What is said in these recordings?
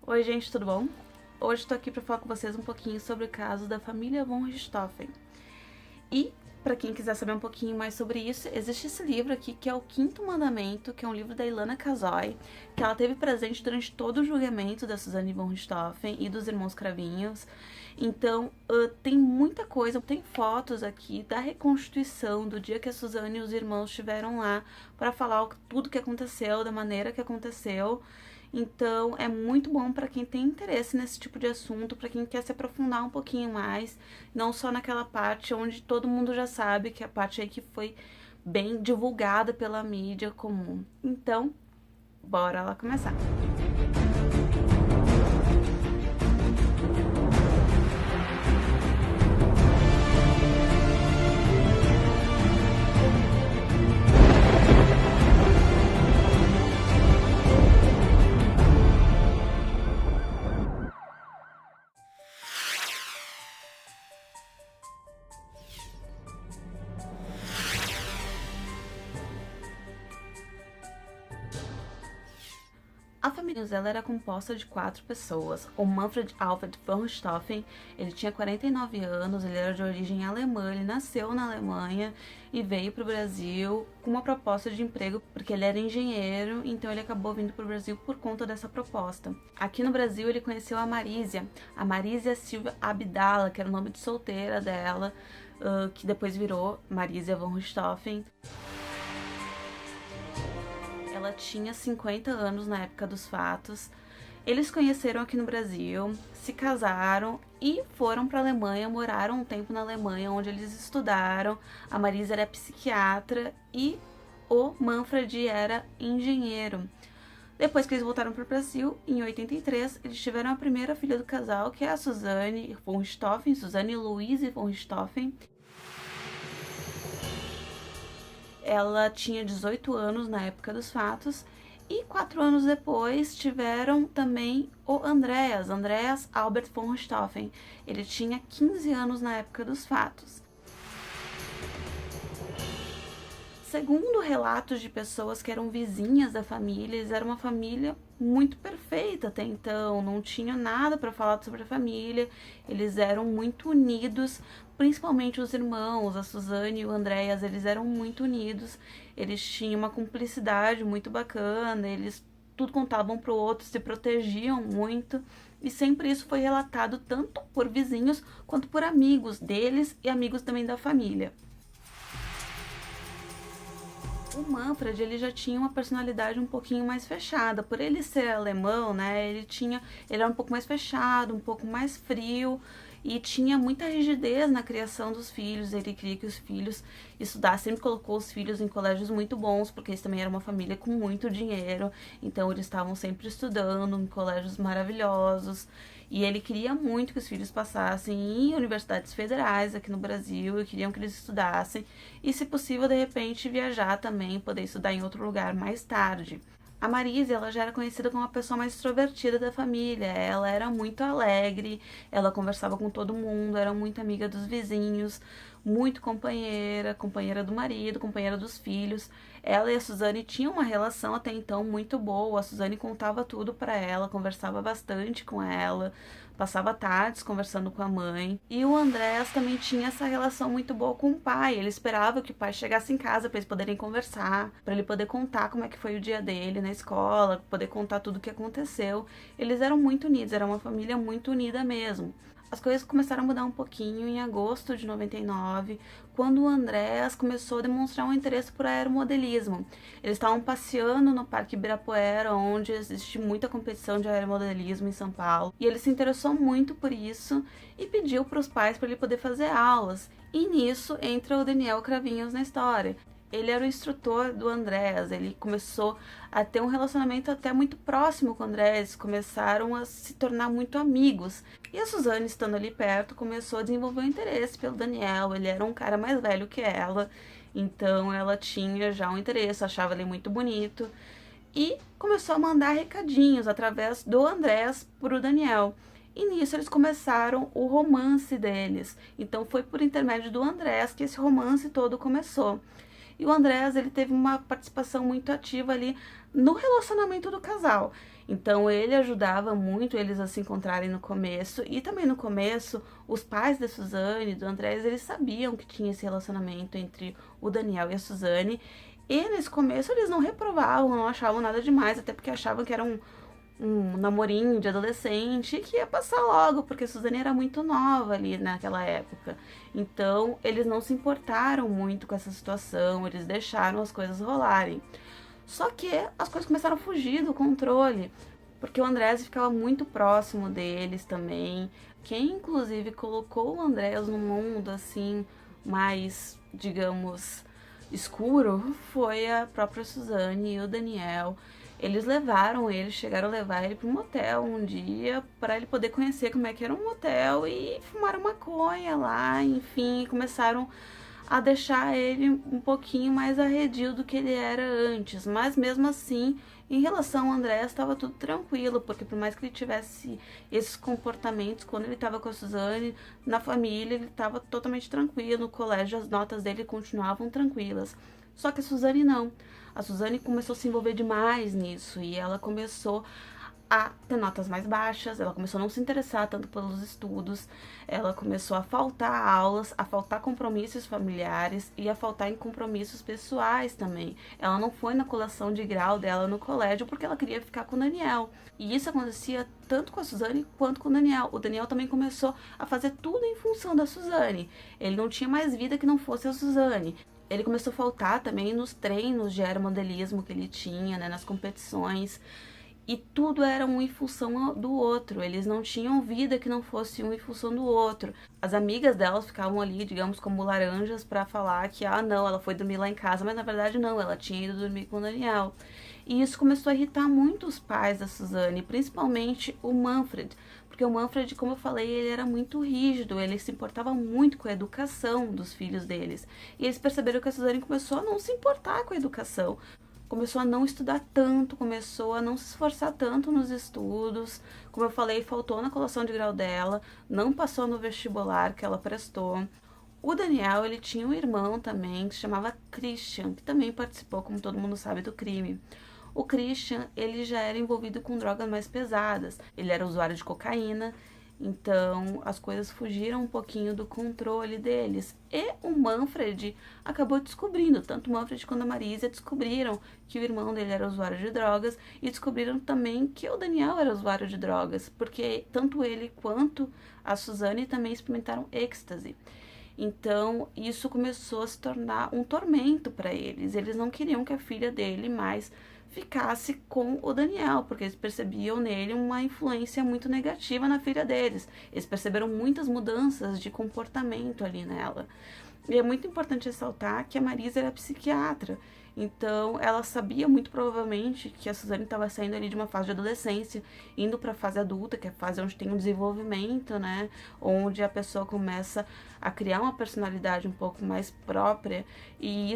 Oi gente, tudo bom? Hoje estou aqui para falar com vocês um pouquinho sobre o caso da família von Richthofen. E, para quem quiser saber um pouquinho mais sobre isso, existe esse livro aqui que é o Quinto Mandamento, que é um livro da Ilana Kazoy, que ela teve presente durante todo o julgamento da Suzanne von Richthofen e dos irmãos Cravinhos. Então, tem muita coisa, tem fotos aqui da reconstituição do dia que a Suzanne e os irmãos estiveram lá para falar tudo que aconteceu, da maneira que aconteceu. Então, é muito bom para quem tem interesse nesse tipo de assunto, para quem quer se aprofundar um pouquinho mais, não só naquela parte onde todo mundo já sabe, que é a parte aí que foi bem divulgada pela mídia comum. Então, bora lá começar. A família dela era composta de 4 pessoas. O Manfred Alfred von Richthofen, ele tinha 49 anos, ele era de origem alemã, ele nasceu na Alemanha e veio para o Brasil com uma proposta de emprego, porque ele era engenheiro, então ele acabou vindo para o Brasil por conta dessa proposta. Aqui no Brasil ele conheceu a Marísia Silvia Abdala, que era o nome de solteira dela, que depois virou Marísia von Richthofen. Ela tinha 50 anos na época dos fatos. Eles conheceram aqui no Brasil, se casaram e foram para a Alemanha, moraram um tempo na Alemanha, onde eles estudaram. A Marisa era psiquiatra e o Manfred era engenheiro. Depois que eles voltaram para o Brasil, em 83, eles tiveram a primeira filha do casal, que é a Suzanne von Richthofen, Suzanne Louise von Richthofen. Ela tinha 18 anos na época dos fatos e 4 anos depois tiveram também o Andreas Albert von Richthofen. Ele tinha 15 anos na época dos fatos. Segundo relatos de pessoas que eram vizinhas da família, eles eram uma família muito perfeita até então, não tinha nada para falar sobre a família, eles eram muito unidos, principalmente os irmãos, a Suzanne e o Andreas, eles eram muito unidos, eles tinham uma cumplicidade muito bacana, eles tudo contavam pro outro, se protegiam muito, e sempre isso foi relatado tanto por vizinhos quanto por amigos deles e amigos também da família. O Manfred, ele já tinha uma personalidade um pouquinho mais fechada. Por ele ser alemão, né, ele era um pouco mais fechado, um pouco mais frio e tinha muita rigidez na criação dos filhos. Ele queria que os filhos estudassem, sempre colocou os filhos em colégios muito bons, porque eles também eram uma família com muito dinheiro, então eles estavam sempre estudando em colégios maravilhosos. E ele queria muito que os filhos passassem em universidades federais aqui no Brasil, e queriam que eles estudassem e, se possível, de repente viajar também, poder estudar em outro lugar mais tarde. A Marisa, ela já era conhecida como uma pessoa mais extrovertida da família, ela era muito alegre, ela conversava com todo mundo, era muito amiga dos vizinhos, muito companheira do marido, companheira dos filhos. Ela e a Suzanne tinham uma relação até então muito boa, a Suzanne contava tudo para ela, conversava bastante com ela, passava tardes conversando com a mãe. E o Andreas também tinha essa relação muito boa com o pai. Ele esperava que o pai chegasse em casa para eles poderem conversar, para ele poder contar como é que foi o dia dele na escola, poder contar tudo o que aconteceu. Eles eram muito unidos, era uma família muito unida mesmo. As coisas começaram a mudar um pouquinho em agosto de 99, quando o Andreas começou a demonstrar um interesse por aeromodelismo. Eles estavam passeando no Parque Ibirapuera, onde existe muita competição de aeromodelismo em São Paulo, e ele se interessou muito por isso e pediu para os pais para ele poder fazer aulas. E nisso entra o Daniel Cravinhos na história. Ele era o instrutor do Andreas, ele começou a ter um relacionamento até muito próximo com o Andreas, começaram a se tornar muito amigos. E a Suzanne, estando ali perto, começou a desenvolver um interesse pelo Daniel, ele era um cara mais velho que ela, então ela tinha já um interesse, achava ele muito bonito, e começou a mandar recadinhos através do Andreas para o Daniel. E nisso eles começaram o romance deles, então foi por intermédio do Andreas que esse romance todo começou. E o Andrés, ele teve uma participação muito ativa ali no relacionamento do casal. Então ele ajudava muito eles a se encontrarem no começo. E também no começo, os pais da Suzane e do Andrés, eles sabiam que tinha esse relacionamento entre o Daniel e a Suzane. E nesse começo eles não reprovavam, não achavam nada demais, até porque achavam que era um namorinho de adolescente que ia passar logo, porque a Suzane era muito nova ali naquela época. Então, eles não se importaram muito com essa situação, eles deixaram as coisas rolarem. Só que as coisas começaram a fugir do controle, porque o Andrés ficava muito próximo deles também. Quem, inclusive, colocou o Andrés num mundo assim, mais, digamos, escuro, foi a própria Suzane e o Daniel. Eles levaram ele, chegaram a levar ele para um motel um dia para ele poder conhecer como é que era um motel e fumaram maconha lá, enfim, começaram a deixar ele um pouquinho mais arredio do que ele era antes. Mas mesmo assim, em relação ao André, estava tudo tranquilo, porque por mais que ele tivesse esses comportamentos, quando ele estava com a Suzane, na família, ele estava totalmente tranquilo, no colégio as notas dele continuavam tranquilas. Só que a Suzane não. A Suzane começou a se envolver demais nisso e ela começou a ter notas mais baixas, ela começou a não se interessar tanto pelos estudos, ela começou a faltar aulas, a faltar compromissos familiares e a faltar em compromissos pessoais também. Ela não foi na colação de grau dela no colégio porque ela queria ficar com o Daniel. E isso acontecia tanto com a Suzane quanto com o Daniel. O Daniel também começou a fazer tudo em função da Suzane. Ele não tinha mais vida que não fosse a Suzane. Ele começou a faltar também nos treinos de aeromodelismo que ele tinha, né, nas competições. E tudo era um em função do outro. Eles não tinham vida que não fosse um em função do outro. As amigas delas ficavam ali, digamos, como laranjas para falar que, ah, não, ela foi dormir lá em casa, mas na verdade não, ela tinha ido dormir com o Daniel. E isso começou a irritar muito os pais da Suzane, principalmente o Manfred. Porque o Manfred, como eu falei, ele era muito rígido, ele se importava muito com a educação dos filhos deles. E eles perceberam que a Suzane começou a não se importar com a educação. Começou a não estudar tanto, começou a não se esforçar tanto nos estudos. Como eu falei, faltou na colação de grau dela, não passou no vestibular que ela prestou. O Daniel, ele tinha um irmão também que se chamava Christian, que também participou, como todo mundo sabe, do crime. O Christian, ele já era envolvido com drogas mais pesadas. Ele era usuário de cocaína, então as coisas fugiram um pouquinho do controle deles. E o Manfred acabou descobrindo, tanto o Manfred quanto a Marisa descobriram que o irmão dele era usuário de drogas e descobriram também que o Daniel era usuário de drogas, porque tanto ele quanto a Suzane também experimentaram êxtase. Então, isso começou a se tornar um tormento para eles. Eles não queriam que a filha dele mais ficasse com o Daniel, porque eles percebiam nele uma influência muito negativa na filha deles. Eles perceberam muitas mudanças de comportamento ali nela. E é muito importante ressaltar que a Marisa era psiquiatra, então ela sabia muito provavelmente que a Suzane estava saindo ali de uma fase de adolescência, indo para a fase adulta, que é a fase onde tem um desenvolvimento, né? Onde a pessoa começa a criar uma personalidade um pouco mais própria, e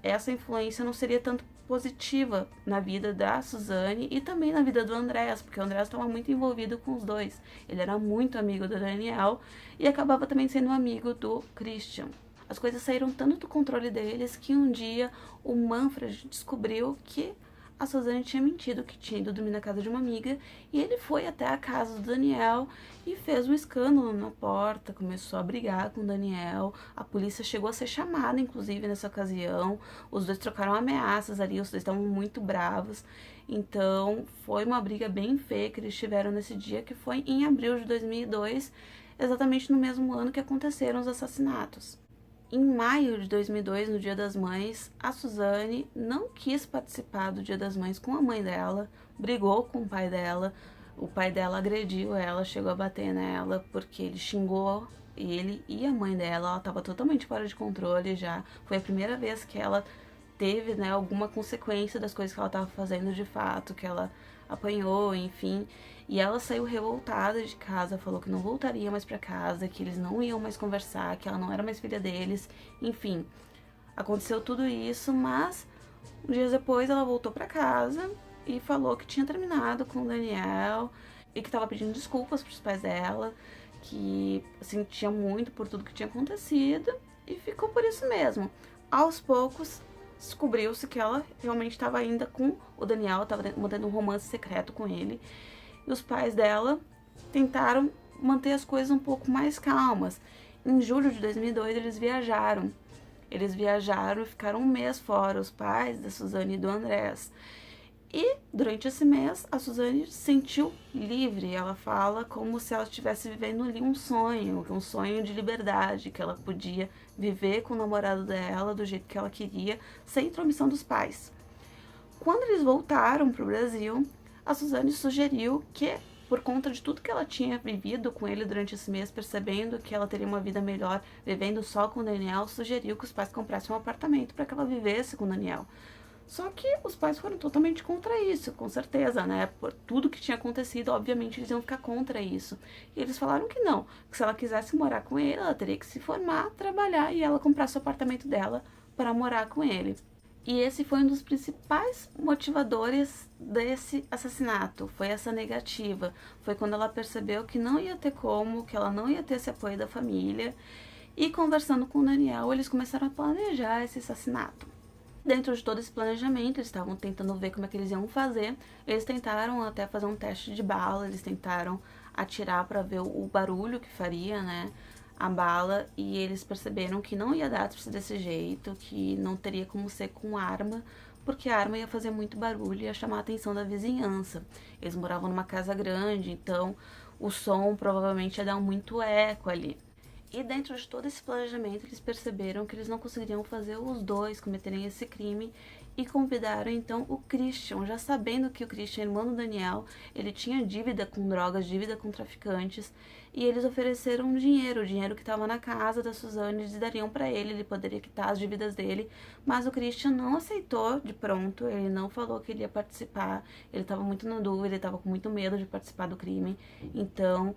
essa influência não seria tanto positiva na vida da Suzane e também na vida do Andrés, porque o Andrés estava muito envolvido com os dois. Ele era muito amigo do Daniel e acabava também sendo amigo do Christian. As coisas saíram tanto do controle deles que um dia o Manfred descobriu que a Suzane tinha mentido, que tinha ido dormir na casa de uma amiga, e ele foi até a casa do Daniel e fez um escândalo na porta, começou a brigar com o Daniel, a polícia chegou a ser chamada, inclusive, nessa ocasião, os dois trocaram ameaças ali, os dois estavam muito bravos, então foi uma briga bem feia que eles tiveram nesse dia, que foi em abril de 2002, exatamente no mesmo ano que aconteceram os assassinatos. Em maio de 2002, no Dia das Mães, a Suzane não quis participar do Dia das Mães com a mãe dela, brigou com o pai dela agrediu ela, chegou a bater nela porque ele xingou ele e a mãe dela, ela estava totalmente fora de controle já, foi a primeira vez que ela teve, né, alguma consequência das coisas que ela estava fazendo de fato, que ela apanhou, enfim, e ela saiu revoltada de casa, falou que não voltaria mais para casa, que eles não iam mais conversar, que ela não era mais filha deles, enfim, aconteceu tudo isso, mas dias depois ela voltou para casa e falou que tinha terminado com o Daniel e que estava pedindo desculpas para os pais dela, que sentia muito por tudo que tinha acontecido e ficou por isso mesmo. Aos poucos, descobriu-se que ela realmente estava ainda com o Daniel, estava mantendo um romance secreto com ele. E os pais dela tentaram manter as coisas um pouco mais calmas. Em julho de 2002, eles viajaram. Eles viajaram e ficaram um mês fora, os pais da Suzane e do Andrés. E durante esse mês, a Suzane se sentiu livre. Ela fala como se ela estivesse vivendo ali um sonho de liberdade, que ela podia viver com o namorado dela do jeito que ela queria, sem intromissão dos pais. Quando eles voltaram para o Brasil, a Suzane sugeriu que, por conta de tudo que ela tinha vivido com ele durante esse mês, percebendo que ela teria uma vida melhor vivendo só com o Daniel, sugeriu que os pais comprassem um apartamento para que ela vivesse com o Daniel. Só que os pais foram totalmente contra isso, com certeza, né? Por tudo que tinha acontecido, obviamente eles iam ficar contra isso. E eles falaram que não, que se ela quisesse morar com ele, ela teria que se formar, trabalhar e ela comprasse o apartamento dela para morar com ele. E esse foi um dos principais motivadores desse assassinato, foi essa negativa. Foi quando ela percebeu que não ia ter como, que ela não ia ter esse apoio da família. E conversando com o Daniel, eles começaram a planejar esse assassinato. Dentro de todo esse planejamento, eles estavam tentando ver como é que eles iam fazer. Eles tentaram até fazer um teste de bala, eles tentaram atirar para ver o barulho que faria, né, a bala, e eles perceberam que não ia dar desse jeito, que não teria como ser com arma, porque a arma ia fazer muito barulho e ia chamar a atenção da vizinhança. Eles moravam numa casa grande, então o som provavelmente ia dar muito eco ali. E dentro de todo esse planejamento, eles perceberam que eles não conseguiriam fazer os dois cometerem esse crime e convidaram então o Christian, já sabendo que o Christian, irmão do Daniel, ele tinha dívida com drogas, dívida com traficantes, e eles ofereceram dinheiro, o dinheiro que estava na casa da Suzane, eles dariam para ele poderia quitar as dívidas dele, mas o Christian não aceitou de pronto, ele não falou que ele ia participar, ele estava muito na dúvida, ele estava com muito medo de participar do crime, então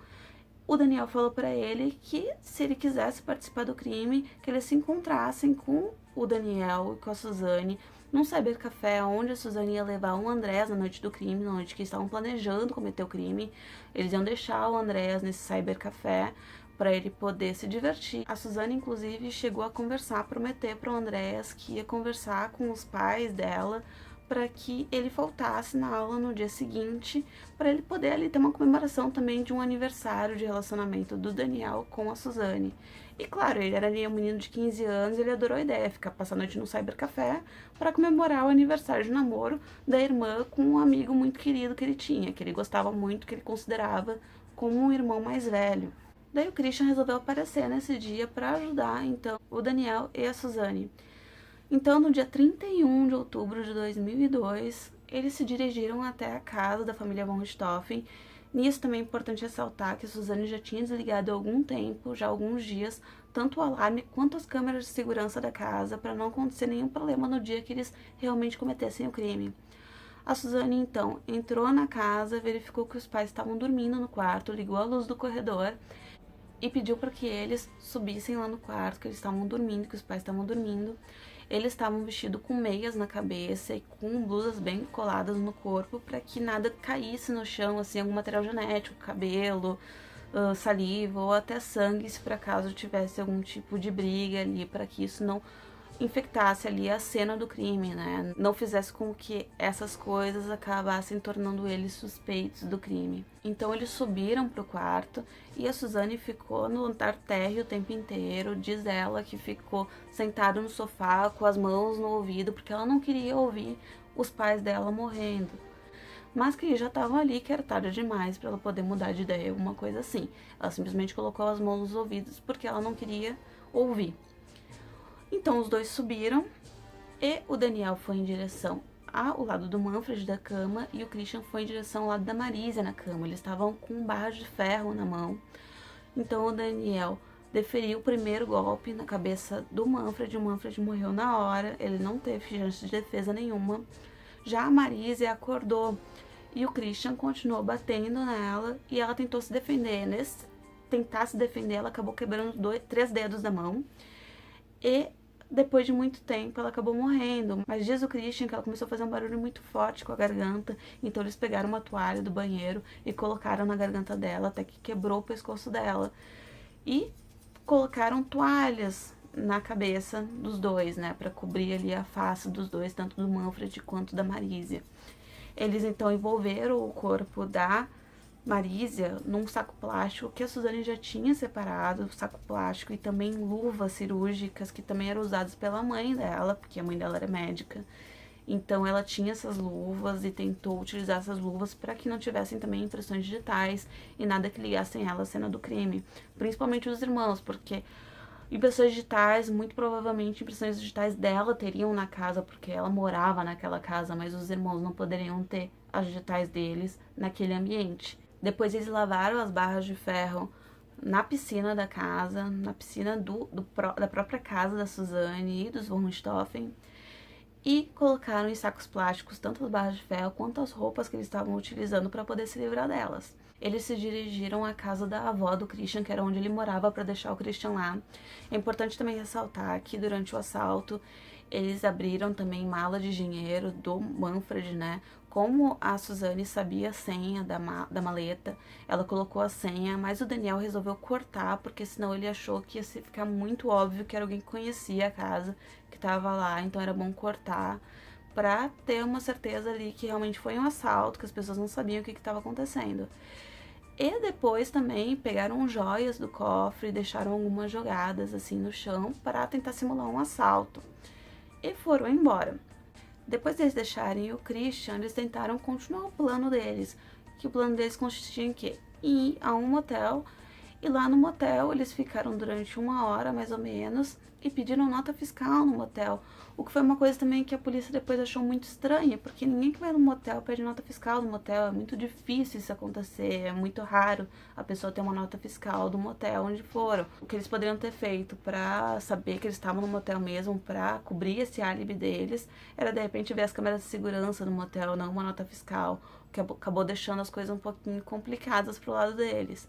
o Daniel falou para ele que se ele quisesse participar do crime, que eles se encontrassem com o Daniel e com a Suzane num cybercafé onde a Suzane ia levar o Andrés na noite do crime, na noite que estavam planejando cometer o crime. Eles iam deixar o Andrés nesse cybercafé para ele poder se divertir. A Suzane, inclusive, chegou a conversar, prometer para o Andrés que ia conversar com os pais dela para que ele faltasse na aula no dia seguinte, para ele poder ali ter uma comemoração também de um aniversário de relacionamento do Daniel com a Suzane. E claro, ele era ali um menino de 15 anos, ele adorou a ideia, ficar passar a noite no cybercafé para comemorar o aniversário de namoro da irmã com um amigo muito querido que ele tinha, que ele gostava muito, que ele considerava como um irmão mais velho. Daí o Christian resolveu aparecer nesse dia para ajudar, então, o Daniel e a Suzane. Então, no dia 31 de outubro de 2002, eles se dirigiram até a casa da família von Richthofen. Nisso também é importante ressaltar que a Suzane já tinha desligado há algum tempo, já há alguns dias, tanto o alarme quanto as câmeras de segurança da casa, para não acontecer nenhum problema no dia que eles realmente cometessem o crime. A Suzane, então, entrou na casa, verificou que os pais estavam dormindo no quarto, ligou a luz do corredor e pediu para que eles subissem lá no quarto, que eles estavam dormindo, que os pais estavam dormindo. Eles estavam vestidos com meias na cabeça e com blusas bem coladas no corpo para que nada caísse no chão, assim, algum material genético, cabelo, saliva ou até sangue, se por acaso tivesse algum tipo de briga ali, para que isso não infectasse ali a cena do crime, né? Não fizesse com que essas coisas acabassem tornando eles suspeitos do crime. Então eles subiram pro quarto e a Suzane ficou no andar térreo o tempo inteiro. Diz ela que ficou sentada no sofá com as mãos no ouvido porque ela não queria ouvir os pais dela morrendo. Mas que já estavam ali, que era tarde demais para ela poder mudar de ideia, alguma coisa assim. Ela simplesmente colocou as mãos nos ouvidos porque ela não queria ouvir. Então os dois subiram e o Daniel foi em direção ao lado do Manfred da cama e o Christian foi em direção ao lado da Marisa na cama. Eles estavam com um barra de ferro na mão. Então o Daniel deferiu o primeiro golpe na cabeça do Manfred. O Manfred morreu na hora, ele não teve chance de defesa nenhuma. Já a Marisa acordou e o Christian continuou batendo nela e ela tentou se defender. Nesse tentar se defender, ela acabou quebrando 3 dedos da mão. E depois de muito tempo ela acabou morrendo. Mas diz o Christian que ela começou a fazer um barulho muito forte com a garganta. Então eles pegaram uma toalha do banheiro e colocaram na garganta dela até que quebrou o pescoço dela. E colocaram toalhas na cabeça dos dois, né, para cobrir ali a face dos dois, tanto do Manfred quanto da Marísia. Eles então envolveram o corpo da Marísia num saco plástico que a Suzane já tinha separado, saco plástico e também luvas cirúrgicas que também eram usadas pela mãe dela, porque a mãe dela era médica. Então ela tinha essas luvas e tentou utilizar essas luvas para que não tivessem também impressões digitais e nada que ligassem ela à cena do crime, principalmente os irmãos, porque impressões digitais, muito provavelmente impressões digitais dela teriam na casa, porque ela morava naquela casa, mas os irmãos não poderiam ter as digitais deles naquele ambiente. Depois eles lavaram as barras de ferro na piscina da casa, na piscina da própria casa da Suzane e dos von Richthofen, e colocaram em sacos plásticos tanto as barras de ferro quanto as roupas que eles estavam utilizando para poder se livrar delas. Eles se dirigiram à casa da avó do Christian, que era onde ele morava, para deixar o Christian lá. É importante também ressaltar que durante o assalto eles abriram também mala de dinheiro do Manfred, né? Como a Suzane sabia a senha da maleta, ela colocou a senha, mas o Daniel resolveu cortar, porque senão ele achou que ia ficar muito óbvio que era alguém que conhecia a casa, que estava lá, então era bom cortar para ter uma certeza ali que realmente foi um assalto, que as pessoas não sabiam o que estava acontecendo. E depois também pegaram joias do cofre e deixaram algumas jogadas assim no chão para tentar simular um assalto. E foram embora. Depois deles deixarem o Christian, eles tentaram continuar o plano deles. Que o plano deles consistia em quê? Em ir a um motel. E lá no motel eles ficaram durante 1 hora, mais ou menos, e pediram nota fiscal no motel. O que foi uma coisa também que a polícia depois achou muito estranha, porque ninguém que vai no motel pede nota fiscal no motel. É muito difícil isso acontecer, é muito raro a pessoa ter uma nota fiscal do motel onde foram. O que eles poderiam ter feito para saber que eles estavam no motel mesmo, para cobrir esse álibi deles, era de repente ver as câmeras de segurança no motel, não uma nota fiscal, que acabou deixando as coisas um pouquinho complicadas pro lado deles.